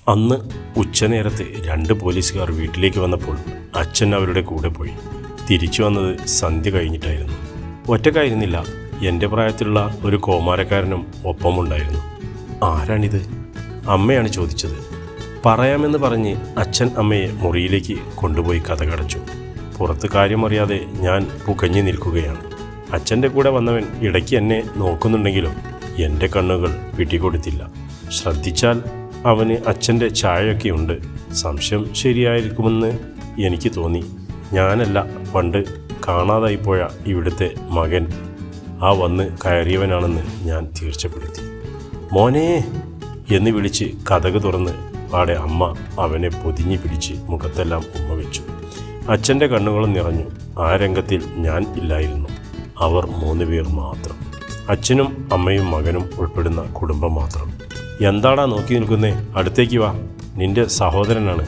അന്ന് ഉച്ചനേരത്ത് 2 പോലീസുകാർ വീട്ടിലേക്ക് വന്നപ്പോൾ അച്ഛൻ അവരുടെ കൂടെ പോയി. തിരിച്ചു വന്നത് സന്ധ്യ കഴിഞ്ഞിട്ടായിരുന്നു. ഒറ്റക്കായിരുന്നില്ല, എൻ്റെ പ്രായത്തിലുള്ള ഒരു കോമാരക്കാരനും ഒപ്പമുണ്ടായിരുന്നു. ആരാണിത്? അമ്മയാണ് ചോദിച്ചത്. പറയാമെന്ന് പറഞ്ഞ് അച്ഛൻ അമ്മയെ മുറിയിലേക്ക് കൊണ്ടുപോയി കതകടച്ചു. പുറത്ത് കാര്യമറിയാതെ ഞാൻ പുകഞ്ഞു നിൽക്കുകയാണ്. അച്ഛൻ്റെ കൂടെ വന്നവൻ ഇടയ്ക്ക് എന്നെ നോക്കുന്നുണ്ടെങ്കിലും എൻ്റെ കണ്ണുകൾ പിടികൊടുത്തില്ല. ശ്രദ്ധിച്ചാൽ അവന് അച്ഛൻ്റെ ചായയൊക്കെയുണ്ട്. സംശയം ശരിയായിരിക്കുമെന്ന് എനിക്ക് തോന്നി. ഞാനല്ല പണ്ട് കാണാതായിപ്പോയ ഇവിടുത്തെ മകൻ വന്ന് കയറിയവനാണെന്ന് ഞാൻ തീർച്ചപ്പെടുത്തി. മോനെ എന്ന് വിളിച്ച് കതക് തുറന്ന് പാടെ അമ്മ അവനെ പൊതിഞ്ഞു പിടിച്ച് മുഖത്തെല്ലാം ഉമ്മ വെച്ചു. അച്ഛൻ്റെ കണ്ണുകളും നിറഞ്ഞു. ആ രംഗത്തിൽ ഞാൻ ഇല്ലായിരുന്നു. അവർ 3 പേർ മാത്രം. അച്ഛനും അമ്മയും മകനും ഉൾപ്പെടുന്ന കുടുംബം മാത്രം. എന്താടാ നോക്കി നിൽക്കുന്നേ? അടുത്തേക്ക് വാ, നിന്റെ സഹോദരനാണ്.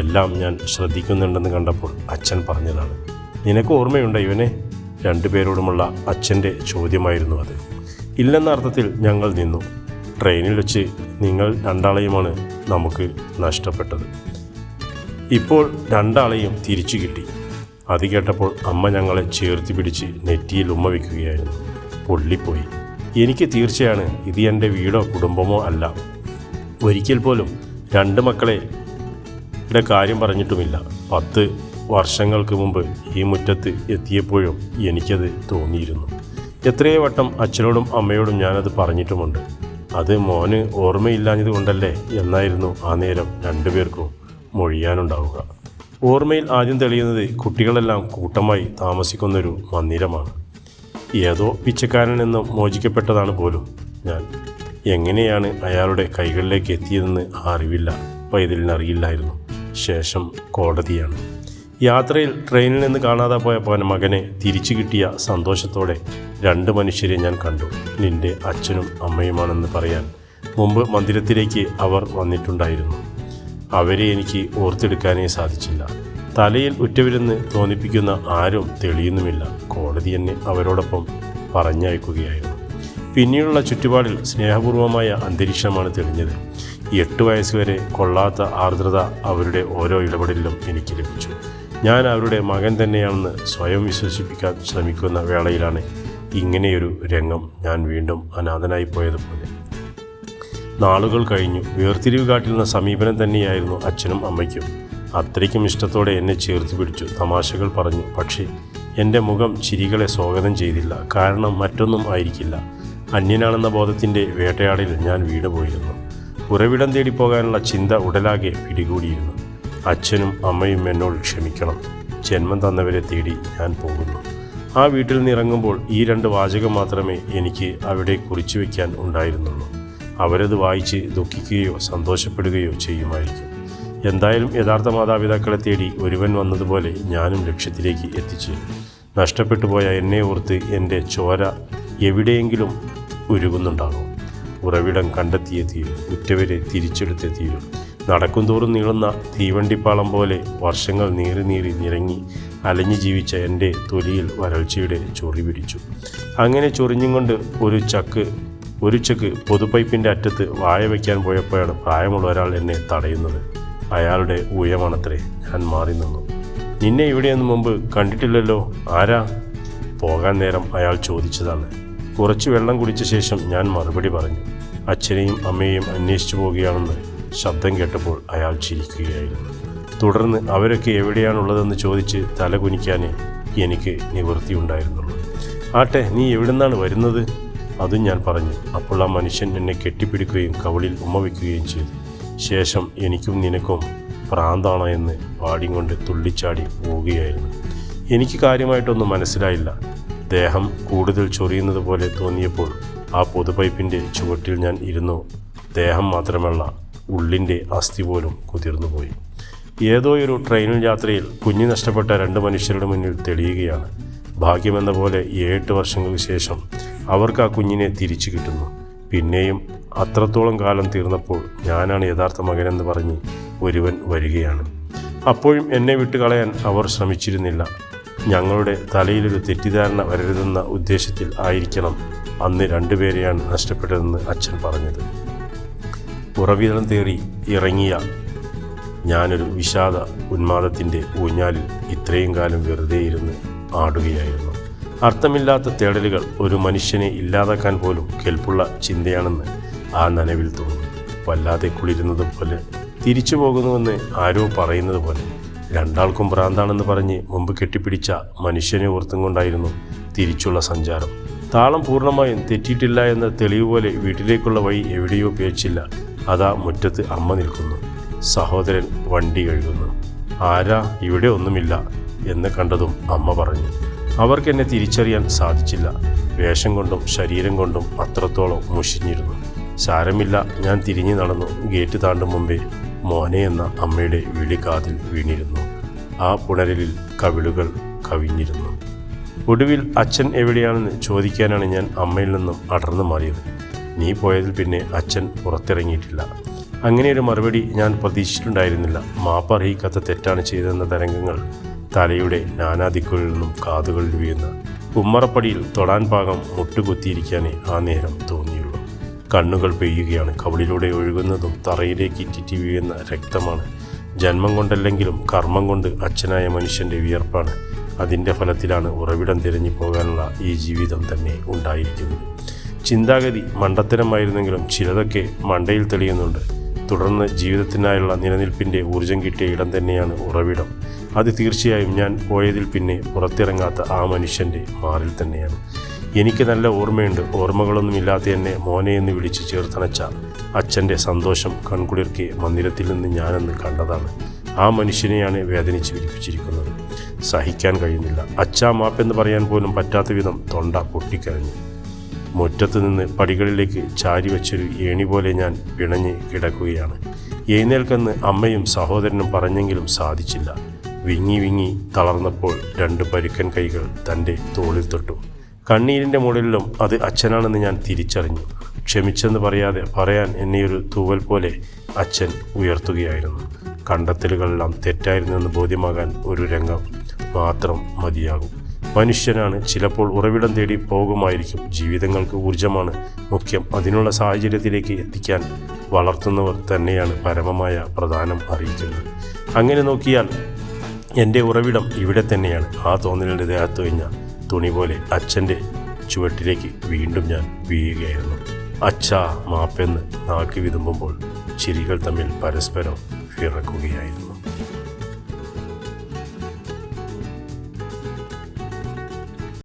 എല്ലാം ഞാൻ ശ്രദ്ധിക്കുന്നുണ്ടെന്ന് കണ്ടപ്പോൾ അച്ഛൻ പറഞ്ഞതാണ്. നിനക്ക് ഓർമ്മയുണ്ടോ ഇവനെ? 2 പേരോടുമുള്ള അച്ഛൻ്റെ ചോദ്യമായിരുന്നു അത്. ഇല്ലെന്ന അർത്ഥത്തിൽ ഞങ്ങൾ നിന്നു. ട്രെയിനിൽ വെച്ച് നിങ്ങൾ 2 ആളെയുമാണ് നമുക്ക് നഷ്ടപ്പെട്ടത്. ഇപ്പോൾ 2 ആളെയും തിരിച്ചു കിട്ടി. അത് കേട്ടപ്പോൾ അമ്മ ഞങ്ങളെ ചേർത്ത് പിടിച്ച് നെറ്റിയിൽ ഉമ്മ വയ്ക്കുകയായിരുന്നു. പൊള്ളിപ്പോയി. എനിക്ക് തീർച്ചയാണ് ഇത് എൻ്റെ വീടോ കുടുംബമോ അല്ല. ഒരിക്കൽ പോലും 2 മക്കളുടെ കാര്യം പറഞ്ഞിട്ടുമില്ല. 10 വർഷങ്ങൾക്ക് മുമ്പ് ഈ മുറ്റത്ത് എത്തിയപ്പോഴും എനിക്കത് തോന്നിയിരുന്നു. എത്രയോ വട്ടം അച്ഛനോടും അമ്മയോടും ഞാനത് പറഞ്ഞിട്ടുമുണ്ട്. അത് മോന് ഓർമ്മയില്ലാഞ്ഞത് കൊണ്ടല്ലേ എന്നായിരുന്നു ആ നേരം 2 പേർക്കും മൊഴിയാനുണ്ടാവുക. ഓർമ്മയിൽ ആദ്യം തെളിയുന്നത് കുട്ടികളെല്ലാം കൂട്ടമായി താമസിക്കുന്നൊരു മന്ദിരമാണ്. ഏതോ പിച്ചക്കാരനിൽ നിന്നും മോചിക്കപ്പെട്ടതാണ് പോലും ഞാൻ. എങ്ങനെയാണ് അയാളുടെ കൈകളിലേക്ക് എത്തിയതെന്ന് അറിവില്ല. പൈതലിനറിയില്ലായിരുന്നു. ശേഷം കോടതിയാണ്. യാത്രയിൽ ട്രെയിനിൽ നിന്ന് കാണാതെ പോയ മകനെ തിരിച്ചു കിട്ടിയ സന്തോഷത്തോടെ 2 മനുഷ്യരെ ഞാൻ കണ്ടു. നിന്റെ അച്ഛനും അമ്മയുമാണെന്ന് പറയാൻ മുമ്പ് മന്ദിരത്തിലേക്ക് അവർ വന്നിട്ടുണ്ടായിരുന്നു. അവരെ എനിക്ക് ഓർത്തെടുക്കാനേ സാധിച്ചില്ല. തലയിൽ ഉറ്റവരെന്ന് തോന്നിപ്പിക്കുന്ന ആരും തെളിയുന്നുമില്ല. കോടതി എന്നെ അവരോടൊപ്പം പറഞ്ഞയക്കുകയായിരുന്നു. പിന്നീടുള്ള ചുറ്റുപാടിൽ സ്നേഹപൂർവമായ അന്തരീക്ഷമാണ് തെളിഞ്ഞത്. 8 വയസ്സുവരെ കൊള്ളാത്ത ആർദ്രത അവരുടെ ഓരോ ഇടപെടലിലും എനിക്ക് ലഭിച്ചു. ഞാൻ അവരുടെ മകൻ തന്നെയാണെന്ന് സ്വയം വിശ്വസിപ്പിക്കാൻ ശ്രമിക്കുന്ന വേളയിലാണ് ഇങ്ങനെയൊരു രംഗം ഞാൻ വീണ്ടും അനാഥനായി പോയതുപോലെ. നാളുകൾ കഴിഞ്ഞു. വേർതിരിവ് കാട്ടിരുന്ന സമീപനം തന്നെയായിരുന്നു അച്ഛനും അമ്മയ്ക്കും. അത്രയ്ക്കും ഇഷ്ടത്തോടെ എന്നെ ചേർത്ത് പിടിച്ചു. തമാശകൾ പറഞ്ഞു. പക്ഷേ എൻ്റെ മുഖം ചിരികളെ സ്വാഗതം ചെയ്തില്ല. കാരണം മറ്റൊന്നും ആയിരിക്കില്ല. അന്യനാണെന്ന ബോധത്തിൻ്റെ വേട്ടയാടലിൽ ഞാൻ വീണുപോയിരുന്നു. ഉറവിടം തേടിപ്പോകാനുള്ള ചിന്ത ഉടലാകെ പിടികൂടിയിരുന്നു. അച്ഛനും അമ്മയും എന്നോട് ക്ഷമിക്കണം. ജന്മം തന്നവരെ തേടി ഞാൻ പോകുന്നു. ആ വീട്ടിൽ നിന്നിറങ്ങുമ്പോൾ ഈ 2 വാചകം മാത്രമേ എനിക്ക് അവിടെ കുറിച്ചു വയ്ക്കാൻ ഉണ്ടായിരുന്നുള്ളൂ. അവരത് വായിച്ച് ദുഃഖിക്കുകയോ സന്തോഷപ്പെടുകയോ ചെയ്യുമായിരിക്കും. എന്തായാലും യഥാർത്ഥ മാതാപിതാക്കളെ തേടി ഒരുവൻ വന്നതുപോലെ ഞാനും ലക്ഷ്യത്തിലേക്ക് എത്തിച്ചേരും. നഷ്ടപ്പെട്ടു പോയ എന്നെ ഓർത്ത് എൻ്റെ ചോര എവിടെയെങ്കിലും ഉരുകുന്നുണ്ടാകും. ഉറവിടം കണ്ടെത്തിയേ തീരും. ഉറ്റവരെ തിരിച്ചെടുത്തേ തീരും. നടക്കുംതോറും നീളുന്ന തീവണ്ടിപ്പാളം പോലെ വർഷങ്ങൾ നീറി നിരങ്ങി അലഞ്ഞു ജീവിച്ച എൻ്റെ തൊലിയിൽ വരൾച്ചയുടെ ചൊറി പിടിച്ചു. അങ്ങനെ ചൊറിഞ്ഞും കൊണ്ട് ഒരു ചക്ക് പൊതുപൈപ്പിൻ്റെ അറ്റത്ത് വായ വയ്ക്കാൻ പോയപ്പോഴാണ് പ്രായമുള്ള ഒരാൾ എന്നെ തടയുന്നത്. അയാളുടെ ഊഴമാണത്രേ. ഞാൻ മാറി നിന്നു. നിന്നെ ഇവിടെയൊന്നും മുമ്പ് കണ്ടിട്ടില്ലല്ലോ, ആരാ? പോകാൻ നേരം അയാൾ ചോദിച്ചതാണ്. കുറച്ച് വെള്ളം കുടിച്ച ശേഷം ഞാൻ മറുപടി പറഞ്ഞു. അച്ഛനെയും അമ്മയെയും അന്വേഷിച്ചു പോവുകയാണെന്ന് ശബ്ദം കേട്ടപ്പോൾ അയാൾ ചിരിക്കുകയായിരുന്നു. തുടർന്ന് അവരൊക്കെ എവിടെയാണുള്ളതെന്ന് ചോദിച്ച് തല കുനിക്കാനേ എനിക്ക് നിവൃത്തിയുണ്ടായിരുന്നുള്ളൂ. ആട്ടെ, നീ എവിടുന്നാണ് വരുന്നത്? അതും ഞാൻ പറഞ്ഞു. അപ്പോൾ ആ മനുഷ്യൻ എന്നെ കെട്ടിപ്പിടിക്കുകയും കവിളിൽ ഉമ്മ വയ്ക്കുകയും ചെയ്തു. ശേഷം എനിക്കും നിനക്കും പ്രാന്താണോ എന്ന് പാടിയും കൊണ്ട് തുള്ളിച്ചാടി പോവുകയായിരുന്നു. എനിക്ക് കാര്യമായിട്ടൊന്നും മനസ്സിലായില്ല. ദേഹം കൂടുതൽ ചൊറിയുന്നത് പോലെ തോന്നിയപ്പോൾ ആ പൊതുപൈപ്പിൻ്റെ ചുവട്ടിൽ ഞാൻ ഇരുന്നു. ദേഹം മാത്രമല്ല, ഉള്ളിൻ്റെ അസ്ഥി പോലും കുതിർന്നുപോയി. ഏതോ ഒരു ട്രെയിനിൽ യാത്രയിൽ കുഞ്ഞ് നഷ്ടപ്പെട്ട 2 മനുഷ്യരുടെ മുന്നിൽ തെളിയുകയാണ്. ഭാഗ്യമെന്ന പോലെ 7 വർഷങ്ങൾക്ക് ശേഷം അവർക്ക് ആ കുഞ്ഞിനെ തിരിച്ചു കിട്ടുന്നു. പിന്നെയും അത്രത്തോളം കാലം തീർന്നപ്പോൾ ഞാനാണ് യഥാർത്ഥ മകനെന്ന് പറഞ്ഞ് ഒരുവൻ വരികയാണ്. അപ്പോഴും എന്നെ വിട്ടുകളയാൻ അവർ ശ്രമിച്ചിരുന്നില്ല. ഞങ്ങളുടെ തലയിലൊരു തെറ്റിദ്ധാരണ വരരുതെന്ന ഉദ്ദേശത്തിൽ ആയിരിക്കണം അന്ന് 2 പേരെയാണ് നഷ്ടപ്പെട്ടതെന്ന് അച്ഛൻ പറഞ്ഞത്. ഉറവിടം തേറി ഇറങ്ങിയ ഞാനൊരു വിഷാദ ഉന്മാദത്തിൻ്റെ ഊഞ്ഞാലിൽ ഇത്രയും കാലം വെറുതെ ഇരുന്ന് ആടുകയായിരുന്നു. അർത്ഥമില്ലാത്ത തേടലുകൾ ഒരു മനുഷ്യനെ ഇല്ലാതാക്കാൻ പോലും കെൽപ്പുള്ള ചിന്തയാണെന്ന് ആ നനവിൽ തോന്നി. വല്ലാതെ കുളിരുന്നത് പോലെ, തിരിച്ചു പോകുന്നുവെന്ന് ആരോ പറയുന്നത് പോലെ. രണ്ടാൾക്കും ഭ്രാന്താണെന്ന് പറഞ്ഞ് മുമ്പ് കെട്ടിപ്പിടിച്ച മനുഷ്യനെ ഓർത്തും കൊണ്ടായിരുന്നു തിരിച്ചുള്ള സഞ്ചാരം. താളം പൂർണ്ണമായും തെറ്റിയിട്ടില്ല എന്ന തെളിവ് പോലെ വീട്ടിലേക്കുള്ള വഴി എവിടെയോ പേച്ചില്ല. അതാ മുറ്റത്ത് അമ്മ നിൽക്കുന്നു, സഹോദരൻ വണ്ടി കഴുകുന്നു. ആരാ, ഇവിടെ ഒന്നുമില്ല എന്ന് കണ്ടതും അമ്മ പറഞ്ഞു. അവർക്കെന്നെ തിരിച്ചറിയാൻ സാധിച്ചില്ല. വേഷം കൊണ്ടും ശരീരം കൊണ്ടും അത്രത്തോളം മുഷിഞ്ഞിരുന്നു. സാരമില്ല, ഞാൻ തിരിഞ്ഞു നടന്നു. ഗേറ്റ് താണ്ടും മുമ്പേ മോനെ എന്ന അമ്മയുടെ വിളി കാതിൽ വീണിരുന്നു. ആ പുണരലിൽ കവിളുകൾ കവിഞ്ഞിരുന്നു. ഒടുവിൽ അച്ഛൻ എവിടെയാണെന്ന് ചോദിക്കാനാണ് ഞാൻ അമ്മയിൽ നിന്നും അടർന്നു മാറിയത്. നീ പോയതിൽ പിന്നെ അച്ഛൻ പുറത്തിറങ്ങിയിട്ടില്ല. അങ്ങനെയൊരു മറുപടി ഞാൻ പ്രതീക്ഷിച്ചിട്ടുണ്ടായിരുന്നില്ല. മാപ്പർഹിക്കാത്ത തെറ്റാണ് ചെയ്തതെന്ന തരംഗങ്ങൾ തലയുടെ നാനാദിക്കുകളിൽ നിന്നും കാതുകളിൽ വീഴുന്ന ഉമ്മറപ്പടിയിൽ തൊടാൻ പാകം മുട്ടുകുത്തിയിരിക്കാനേ ആ നേരം തോന്നിയുള്ളൂ. കണ്ണുകൾ പെയ്യുകയാണ്. കവിളിലൂടെ ഒഴുകുന്നതും തറയിലേക്ക് ഇറ്റിറ്റി വീഴുന്ന രക്തമാണ്. ജന്മം കൊണ്ടല്ലെങ്കിലും കർമ്മം കൊണ്ട് അച്ഛനായ മനുഷ്യൻ്റെ വിയർപ്പാണ്. അതിൻ്റെ ഫലത്തിലാണ് ഉറവിടം തിരഞ്ഞു പോകാനുള്ള ഈ ജീവിതം തന്നെ ഉണ്ടായിരിക്കുന്നത്. ചിന്താഗതി മണ്ടത്തരമായിരുന്നെങ്കിലും ചിലതൊക്കെ മണ്ടയിൽ തെളിയുന്നുണ്ട്. തുടർന്ന് ജീവിതത്തിനായുള്ള നിലനിൽപ്പിൻ്റെ ഊർജം കിട്ടിയ ഇടം തന്നെയാണ് ഉറവിടം. അത് തീർച്ചയായും ഞാൻ പോയതിൽ പിന്നെ പുറത്തിറങ്ങാത്ത ആ മനുഷ്യൻ്റെ മാറിൽ തന്നെയാണ്. എനിക്ക് നല്ല ഓർമ്മയുണ്ട്. ഓർമ്മകളൊന്നുമില്ലാത്ത എന്നെ മോനെ എന്ന് വിളിച്ച് ചേർത്തണച്ച അച്ഛൻ്റെ സന്തോഷം കൺകുളിർക്കെ മന്ദിരത്തിൽ നിന്ന് ഞാനെന്ന് കണ്ടതാണ്. ആ മനുഷ്യനെയാണ് വേദനിച്ച് വിരിപ്പിച്ചിരിക്കുന്നത്. സഹിക്കാൻ കഴിയുന്നില്ല. അച്ഛാ മാപ്പെന്ന് പറയാൻ പോലും പറ്റാത്ത വിധം തൊണ്ട പൊട്ടിക്കരഞ്ഞു. മുറ്റത്ത് നിന്ന് പടികളിലേക്ക് ചാരി വച്ചൊരു ഏണി പോലെ ഞാൻ പിണഞ്ഞ് കിടക്കുകയാണ്. എഴുന്നേൽക്കെന്ന് അമ്മയും സഹോദരനും പറഞ്ഞെങ്കിലും സാധിച്ചില്ല. വിങ്ങി തളർന്നപ്പോൾ 2 പരുക്കൻ കൈകൾ തൻ്റെ തോളിൽ തൊട്ടു. കണ്ണീരിൻ്റെ മുകളിലും അത് അച്ഛനാണെന്ന് ഞാൻ തിരിച്ചറിഞ്ഞു. ക്ഷമിച്ചെന്ന് പറയാൻ എന്നെയൊരു തൂവൽ പോലെ അച്ഛൻ ഉയർത്തുകയായിരുന്നു. കണ്ടെത്തലുകളെല്ലാം തെറ്റായിരുന്നെന്ന് ബോധ്യമാകാൻ ഒരു രംഗം മാത്രം മതിയാകും. മനുഷ്യനാണ്. ചിലപ്പോൾ ഉറവിടം തേടി പോകുമായിരിക്കും. ജീവിതങ്ങൾക്ക് ഊർജമാണ് മുഖ്യം. അതിനുള്ള സാഹചര്യത്തിലേക്ക് എത്തിക്കാൻ വളർത്തുന്നവർ തന്നെയാണ് പരമമായ പ്രധാനം അറിയിക്കുന്നത്. അങ്ങനെ നോക്കിയാൽ എൻ്റെ ഉറവിടം ഇവിടെ തന്നെയാണ്. ആ തോന്നലിൻ്റെ ദേഹത്തൊഴിഞ്ഞ തുണി പോലെ അച്ഛൻ്റെ ചുവട്ടിലേക്ക് വീണ്ടും ഞാൻ വീഴുകയായിരുന്നു. അച്ഛാ മാപ്പെന്ന് നാക്കി വിതുമ്പുമ്പോൾ ചിരികൾ തമ്മിൽ പരസ്പരം വിറക്കുകയായിരുന്നു.